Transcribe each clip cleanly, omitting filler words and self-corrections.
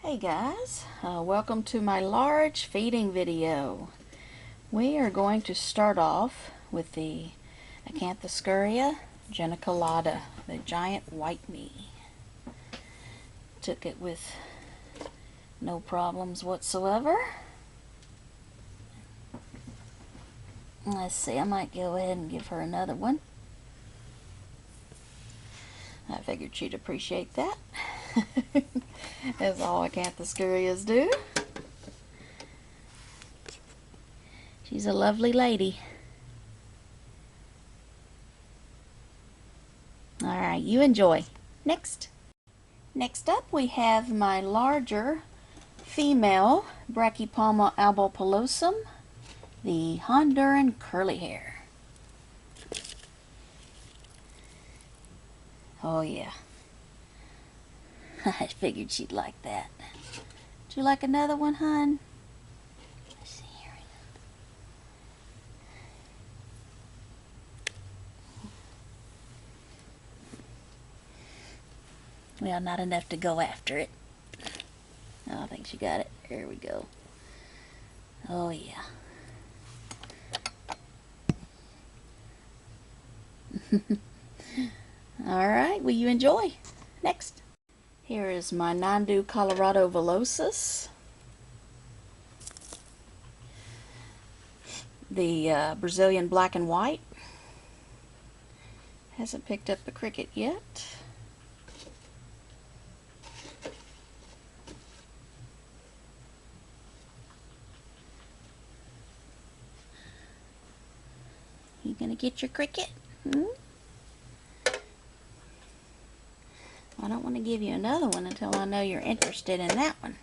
Hey guys, welcome to my large feeding video. We are going to start off with the Acanthoscurria geniculata, the giant white knee. Took it with no problems whatsoever. Let's see, I might go ahead and give her another one. I figured she'd appreciate that. As all Acanthoscurrias do. She's a lovely lady. Alright, you enjoy. Next up we have my larger female Brachypelma albopilosum, the Honduran curly hair. Oh yeah. I figured she'd like that. Would you like another one, hon? Let's see here. Well, not enough to go after it. Oh, I think she got it. There we go. Oh, yeah. Alright, will you enjoy? Next. Here is my Nhandu coloratovillosus, the Brazilian black and white. Hasn't picked up a cricket yet. You gonna get your cricket? I don't want to give you another one until I know you're interested in that one.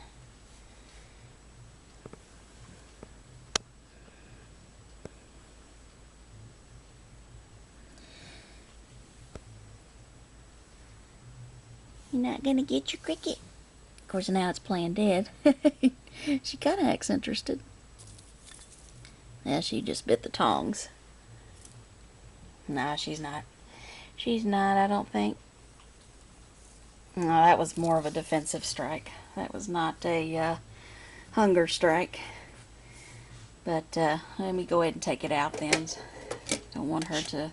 You're not going to get your cricket? Of course, now it's playing dead. She kind of acts interested. Yeah, she just bit the tongs. No, she's not. She's not, I don't think. No, that was more of a defensive strike. That was not a hunger strike. But let me go ahead and take it out then. Don't want her to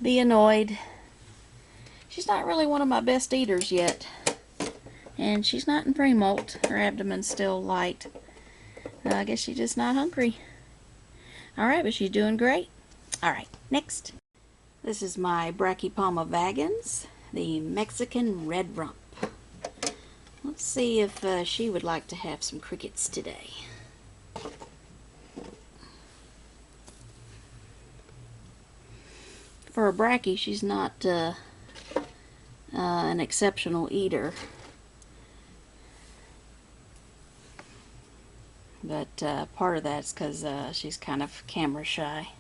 be annoyed. She's not really one of my best eaters yet. And she's not in pre-molt. Her abdomen's still light. I guess she's just not hungry. Alright, but she's doing great. Alright, next. This is my Brachypelma vagans, the Mexican red rump. Let's see if she would like to have some crickets today. For a brachy, she's not an exceptional eater. But part of that's because she's kind of camera shy.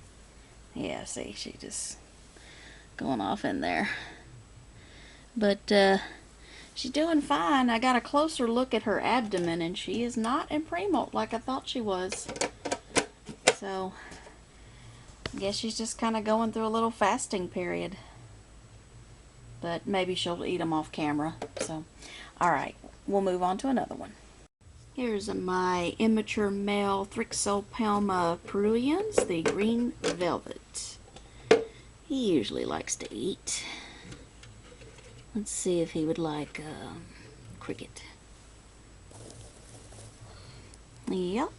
Yeah, see, she just going off in there. But she's doing fine. I got a closer look at her abdomen, and she is not in pre-molt like I thought she was. So, I guess she's just kind of going through a little fasting period. But maybe she'll eat them off camera. So, alright, we'll move on to another one. Here's my immature male Thrixopelma pruriens, the green velvet. He usually likes to eat. Let's see if he would like cricket. Yep.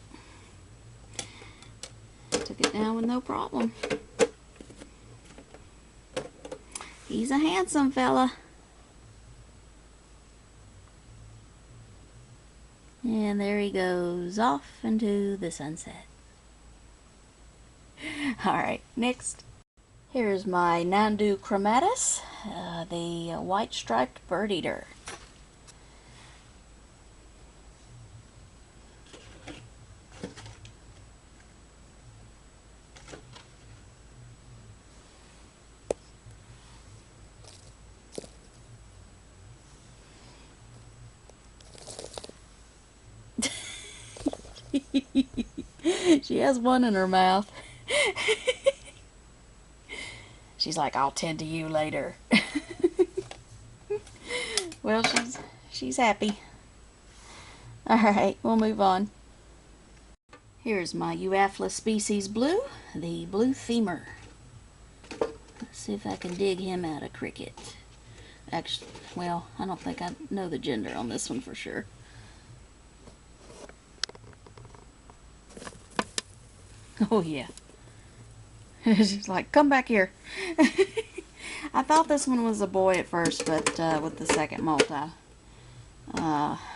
Took it down with no problem. He's a handsome fella. And there he goes off into the sunset. Alright, next. Here's my Nhandu chromatus, the white striped bird eater. She has one in her mouth. She's like, I'll tend to you later. Well, she's happy. Alright, we'll move on. Here's my Euathlus species blue, the blue femur. Let's see if I can dig him out of cricket. Actually, well, I don't think I know the gender on this one for sure. Oh yeah. She's like, come back here. I thought this one was a boy at first, but with the second molt,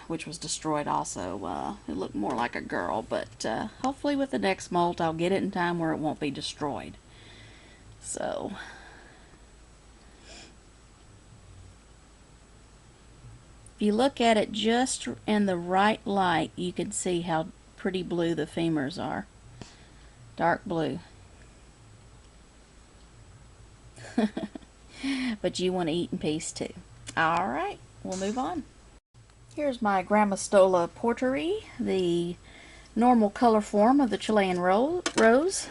which was destroyed also, it looked more like a girl. But hopefully with the next molt, I'll get it in time where it won't be destroyed. So, if you look at it just in the right light, you can see how pretty blue the femurs are. Dark blue. But you want to eat in peace too. Alright, we'll move on. Here's my Grammostola porteri, the normal color form of the Chilean rose.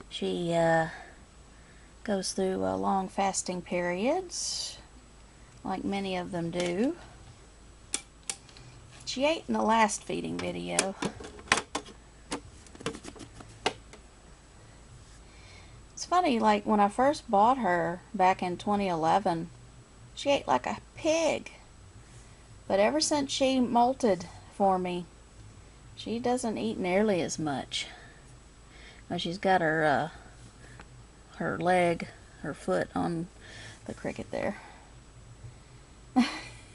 She goes through long fasting periods, like many of them do. She ate in the last feeding video. It's funny, like when I first bought her back in 2011, she ate like a pig. But ever since she molted for me, she doesn't eat nearly as much. Well, she's got her foot on the cricket there.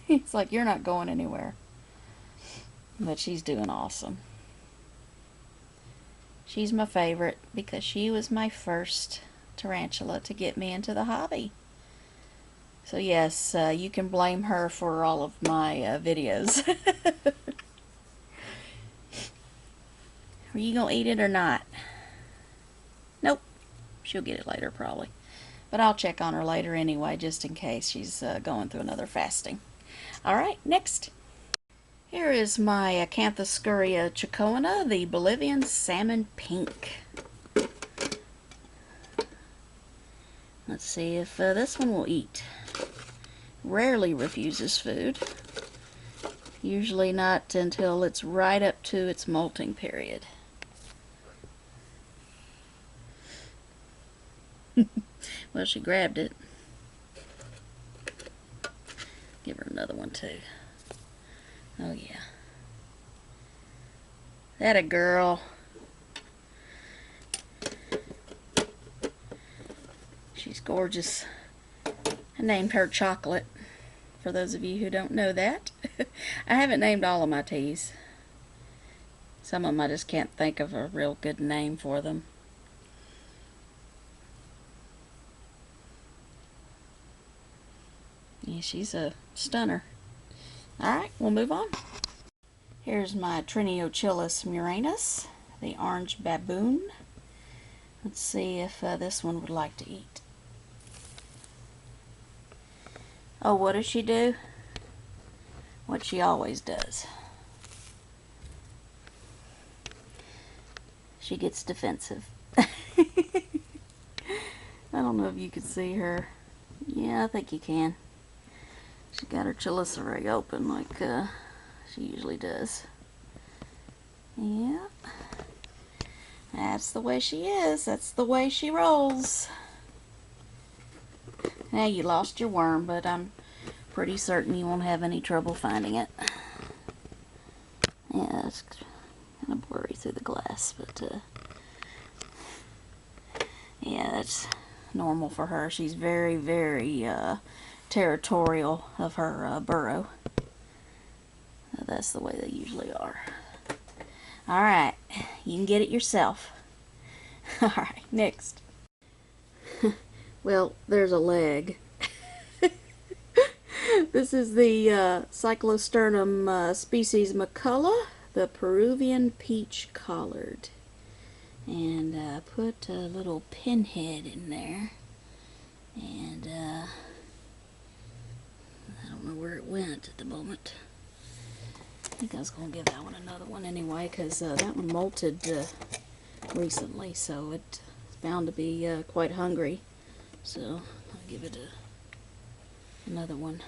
It's like, you're not going anywhere. But she's doing awesome. She's my favorite because she was my first tarantula to get me into the hobby. So yes, you can blame her for all of my videos. Are you gonna eat it or not? Nope. She'll get it later probably. But I'll check on her later anyway, just in case she's going through another fasting. Alright, next. Here is my Acanthoscurria chacoana, the Bolivian salmon pink. Let's see if this one will eat. Rarely refuses food. Usually not until it's right up to its molting period. Well, she grabbed it. Give her another one too. Oh yeah. That a girl. She's gorgeous. I named her Chocolate, for those of you who don't know that. I haven't named all of my teas. Some of them I just can't think of a real good name for them. Yeah, she's a stunner. Alright, we'll move on. Here's my Triniochilus murinus, the orange baboon. Let's see if this one would like to eat. Oh, what does she do? What she always does. She gets defensive. I don't know if you can see her. Yeah, I think you can. She got her chelicerae open like she usually does. Yeah. That's the way she is. That's the way she rolls. Now you lost your worm, but I'm pretty certain you won't have any trouble finding it. Yeah, it's kind of blurry through the glass, but yeah, that's normal for her. She's very, very territorial of her burrow. That's the way they usually are. Alright, you can get it yourself. Alright, next. Well, there's a leg. This is the Cyclosternum species machala, the Peruvian peach collard. And put a little pinhead in there. And I don't know where it went at the moment. I think I was going to give that one another one anyway, because that one molted recently, so it's bound to be quite hungry. So I'll give it Another one.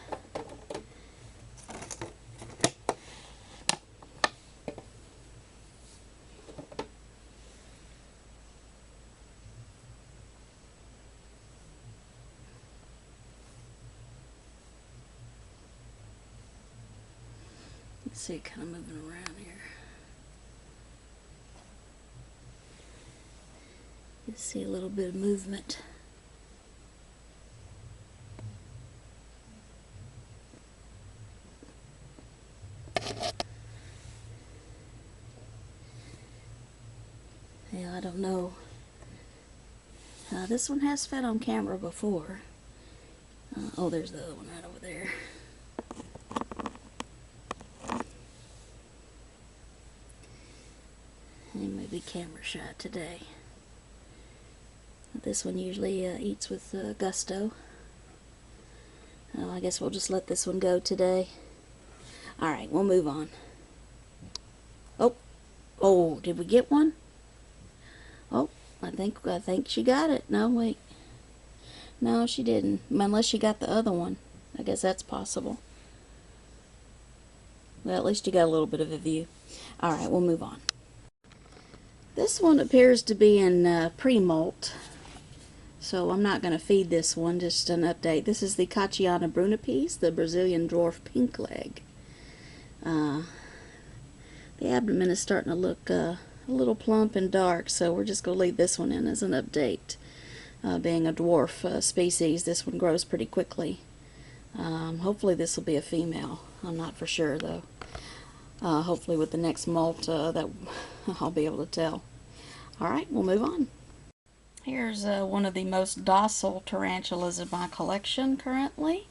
Let's see, kind of moving around here. You see a little bit of movement. Yeah, I don't know. This one has fed on camera before. Oh, there's the other one right over there. He may be camera shy today. This one usually eats with gusto. I guess we'll just let this one go today. Alright, we'll move on. Oh, did we get one? Oh, I think she got it. No, wait. No, she didn't. Unless she got the other one. I guess that's possible. Well, at least you got a little bit of a view. Alright, we'll move on. This one appears to be in pre-molt. So I'm not going to feed this one, just an update. This is the Cachiana brunnipes, the Brazilian dwarf pink leg. The abdomen is starting to look a little plump and dark, so we're just going to leave this one in as an update. Being a dwarf species, this one grows pretty quickly. Hopefully this will be a female. I'm not for sure though. Hopefully with the next molt that I'll be able to tell. Alright, we'll move on. Here's one of the most docile tarantulas in my collection currently.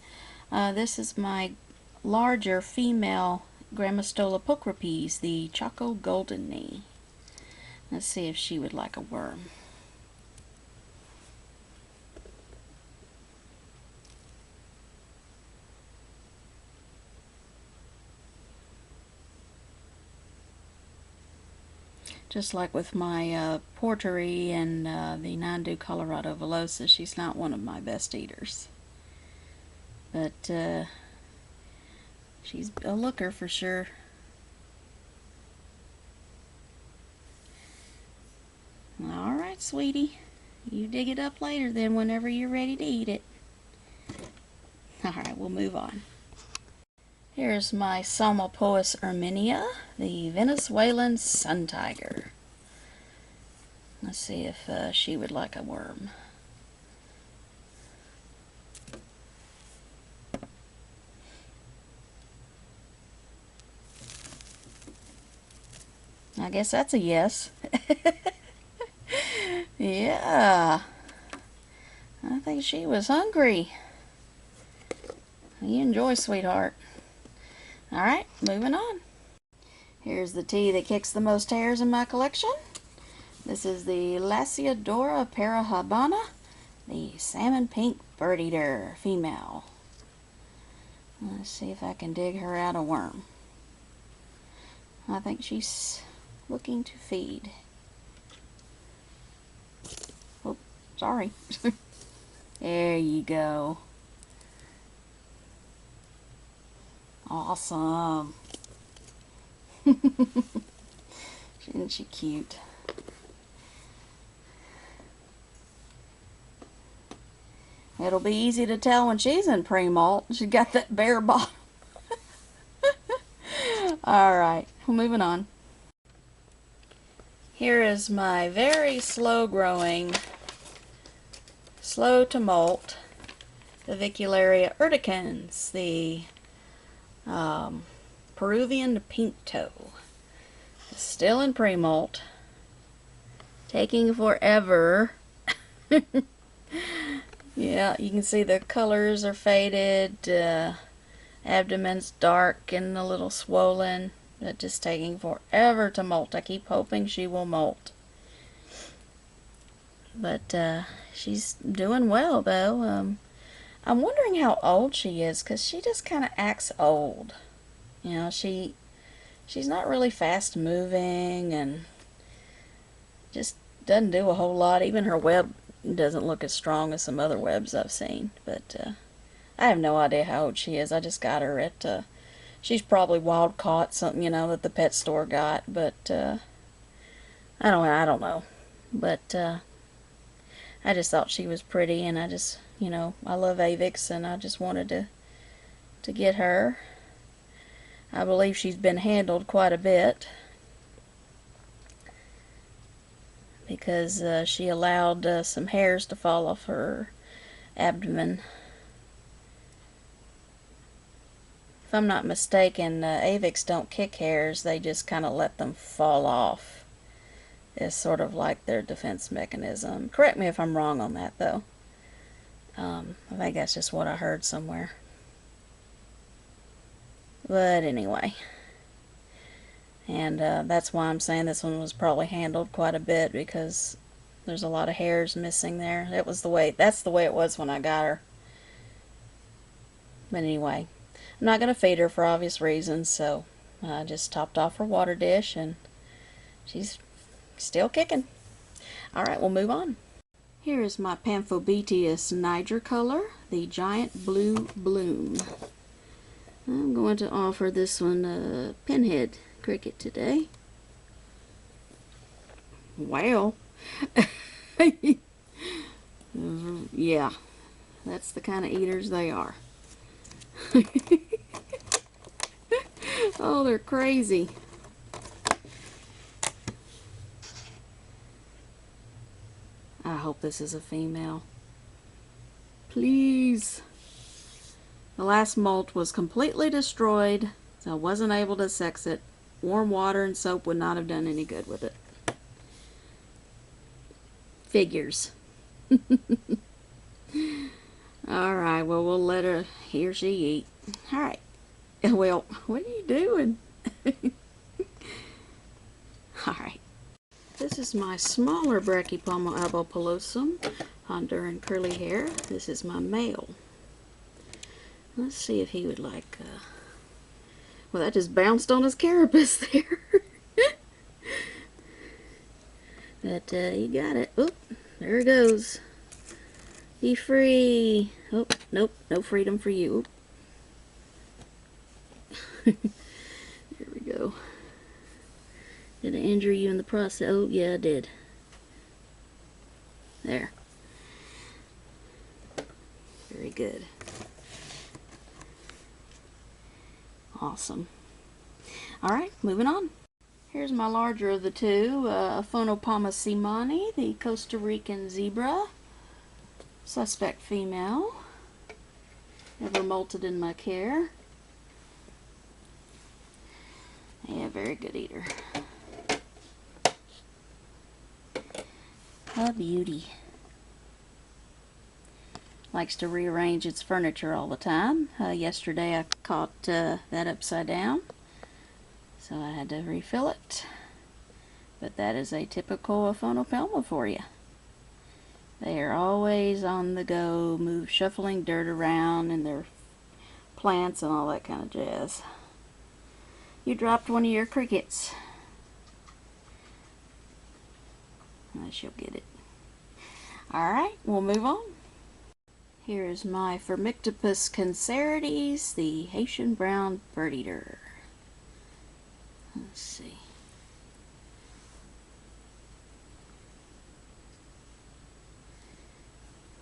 This is my larger female Grammostola pulchripes, the Choco Golden Knee. Let's see if she would like a worm. Just like with my porteri and the Nhandu coloratovillosus, she's not one of my best eaters. But she's a looker for sure. Alright, sweetie. You dig it up later then whenever you're ready to eat it. Alright, we'll move on. Here's my Salmopoeis irminia, the Venezuelan sun tiger. Let's see if she would like a worm. I guess that's a yes. Yeah. I think she was hungry. You enjoy, sweetheart. Alright, moving on. Here's the tea that kicks the most hairs in my collection. This is the Lasiodora parahybana, the salmon pink bird eater, female. Let's see if I can dig her out a worm. I think she's looking to feed. Oh, sorry. There you go. Awesome. Isn't she cute? It'll be easy to tell when she's in pre-molt. She's got that bare bottom. Alright, moving on. Here is my very slow growing, slow to molt, Avicularia urticans, the Peruvian pink toe. Still in pre-molt. Taking forever. Yeah, you can see the colors are faded. Abdomen's dark and a little swollen. But just taking forever to molt. I keep hoping she will molt. But she's doing well though. I'm wondering how old she is, because she just kind of acts old. You know, she's not really fast moving and just doesn't do a whole lot. Even her web doesn't look as strong as some other webs I've seen. But I have no idea how old she is. I just got her at, she's probably wild caught, something, you know, that the pet store got, but, I don't know. But, I just thought she was pretty, and I just, you know, I love Avix, and I just wanted to get her. I believe she's been handled quite a bit, because she allowed some hairs to fall off her abdomen. If I'm not mistaken, Avix don't kick hairs, they just kind of let them fall off. It's sort of like their defense mechanism. Correct me if I'm wrong on that, though. I think that's just what I heard somewhere. But anyway. And that's why I'm saying this one was probably handled quite a bit, because there's a lot of hairs missing there. That's the way it was when I got her. But anyway, I'm not going to feed her for obvious reasons, so I just topped off her water dish, and she's still kicking. Alright, we'll move on. Here is my Pamphobeteus nigricolor, the giant blue bloom. I'm going to offer this one a pinhead cricket today. Wow. Yeah, that's the kind of eaters they are. Oh, they're crazy. I hope this is a female. Please. The last molt was completely destroyed, so I wasn't able to sex it. Warm water and soap would not have done any good with it. Figures. Alright, well, we'll let her, he or she eat. Alright. Well, what are you doing? Alright. This is my smaller Brachypelma albopilosum, Honduran curly hair. This is my male. Let's see if he would like, well, that just bounced on his carapace there. But, you got it. Oop, there it goes. Be free. Oh, nope, no freedom for you. Here we go. Did I injure you in the process? Oh, yeah, I did. There. Very good. Awesome. Alright, moving on. Here's my larger of the two, Aphonopama seemanni, the Costa Rican zebra. Suspect female. Never molted in my care. Yeah, very good eater. A beauty. Likes to rearrange its furniture all the time. Yesterday I caught that upside down, so I had to refill it. But that is a typical Aphonopelma for you. They are always on the go, shuffling dirt around in their plants and all that kind of jazz. You dropped one of your crickets. She'll get it. Alright, we'll move on. Here is my Phormictopus cancerides, the Haitian brown bird eater. Let's see.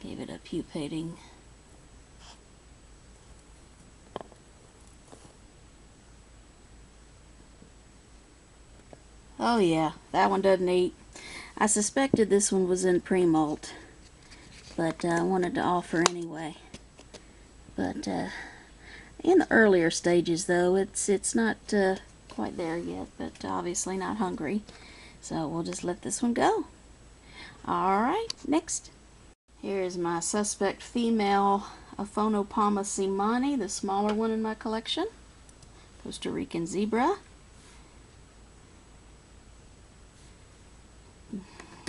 Gave it a pupating. Oh yeah, that one doesn't eat. I suspected this one was in pre-molt, but I wanted to offer anyway. But in the earlier stages, though, it's not quite there yet, but obviously not hungry. So we'll just let this one go. Alright, next. Here is my suspect female Aphonopama seemanni, the smaller one in my collection. Costa Rican zebra.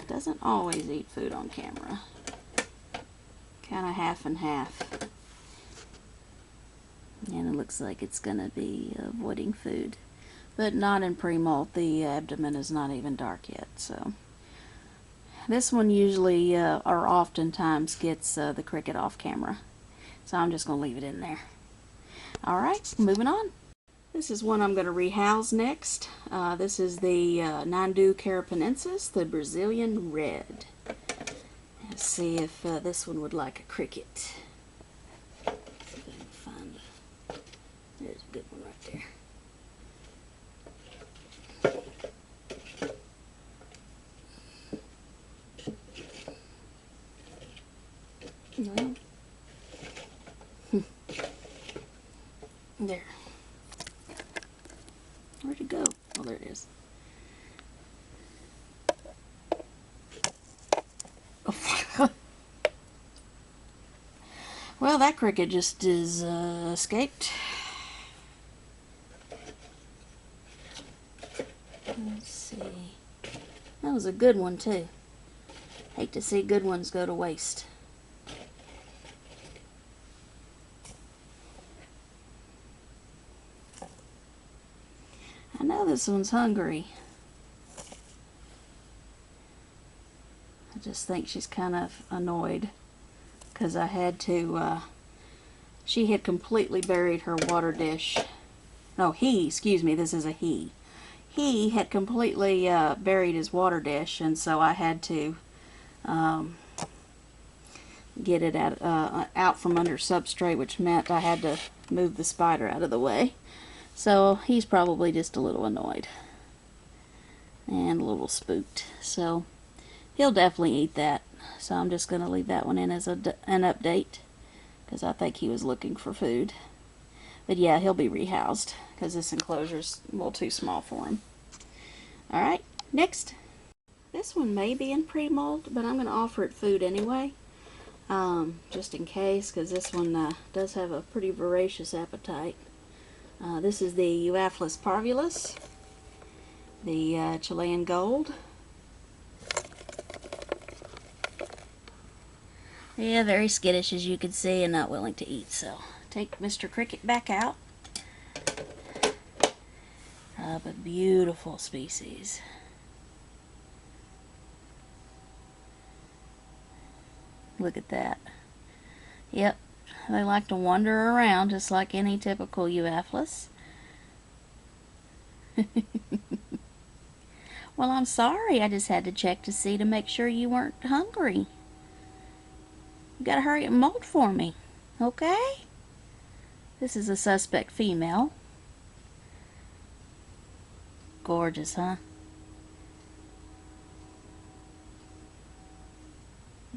Doesn't always eat food on camera. Kind of half and half. And it looks like it's going to be avoiding food. But not in pre-molt. The abdomen is not even dark yet. So this one usually or oftentimes gets the cricket off camera. So I'm just going to leave it in there. Alright, moving on. This is one I'm going to rehouse next. This is the Nhandu carapoensis, the Brazilian red. Let's see if this one would like a cricket. See if I can find it. There's a good one right there. Well, there. Where'd it go? Oh, there it is. Oh. Well, that cricket just is escaped. Let's see. That was a good one, too. Hate to see good ones go to waste. I know this one's hungry. I just think she's kind of annoyed because I had to, she had completely buried her water dish. No, excuse me, this is a he. He had completely buried his water dish, and so I had to get it out from under substrate, which meant I had to move the spider out of the way. So he's probably just a little annoyed and a little spooked. So he'll definitely eat that. So I'm just going to leave that one in as an update because I think he was looking for food. But yeah, he'll be rehoused because this enclosure's a little too small for him. Alright, next. This one may be in pre-mold, but I'm going to offer it food anyway. Just in case, because this one does have a pretty voracious appetite. This is the Euathlus parvulus, the Chilean gold. Yeah, very skittish as you can see and not willing to eat. So take Mr. Cricket back out. But beautiful species. Look at that. Yep. They like to wander around just like any typical Euathlus. Well, I'm sorry. I just had to check to see to make sure you weren't hungry. You gotta hurry and molt for me. Okay? This is a suspect female. Gorgeous, huh?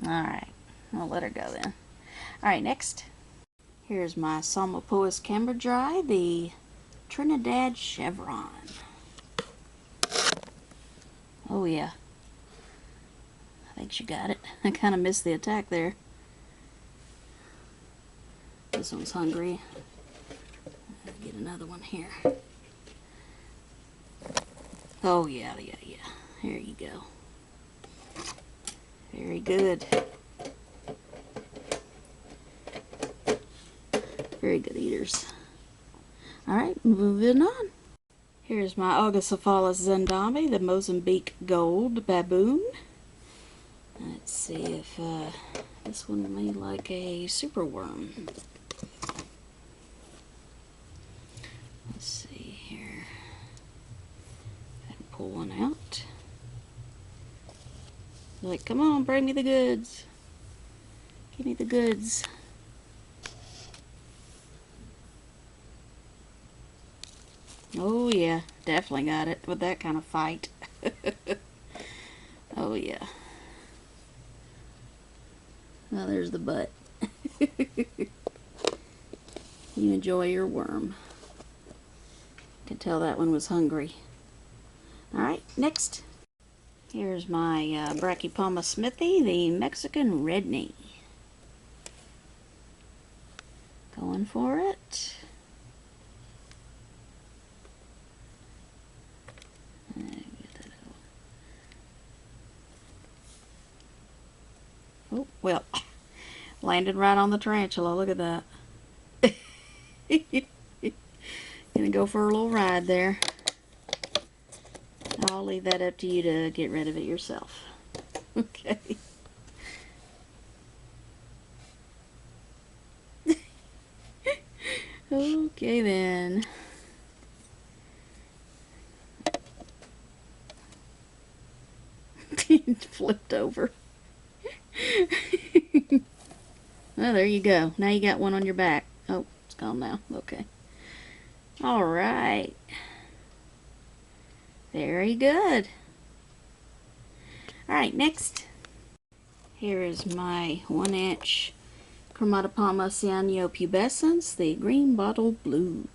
Alright. I'll let her go then. Alright, next. Here's my Psalmopoeus cambridgei, the Trinidad chevron. Oh yeah. I think she got it. I kind of missed the attack there. This one's hungry. Get another one here. Oh yeah. Here you go. Very good. Very good eaters. Alright, moving on. Here's my Augocephalus zendami, the Mozambique gold baboon. Let's see if this one may like a superworm. Let's see here. I can pull one out. Like, come on, bring me the goods. Give me the goods. Oh yeah, definitely got it with that kind of fight. Oh yeah. Well, there's the butt. You enjoy your worm. Can tell that one was hungry. Alright, next. Here's my Brachypelma smithi, the Mexican red knee. Going for it. Oh, well, landed right on the tarantula. Look at that. Gonna go for a little ride there. I'll leave that up to you to get rid of it yourself. Okay. Okay then. It flipped over. Well, there you go. Now you got one on your back. Oh, it's gone now. Okay. Alright. Very good. Alright, next. Here is my 1-inch Chromatopelma cyaneopubescens, the green bottle blue.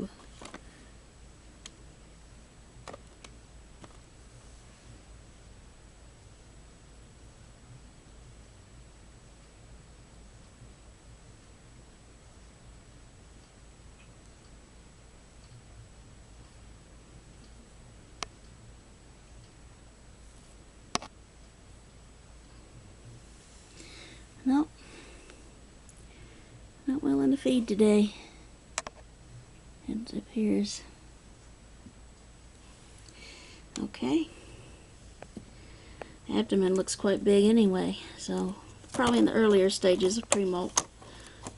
Nope. Not willing to feed today. It appears. Okay. Abdomen looks quite big anyway, so probably in the earlier stages of pre-molt.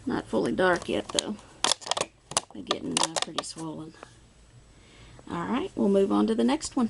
Not fully dark yet though, but getting pretty swollen. Alright, we'll move on to the next one.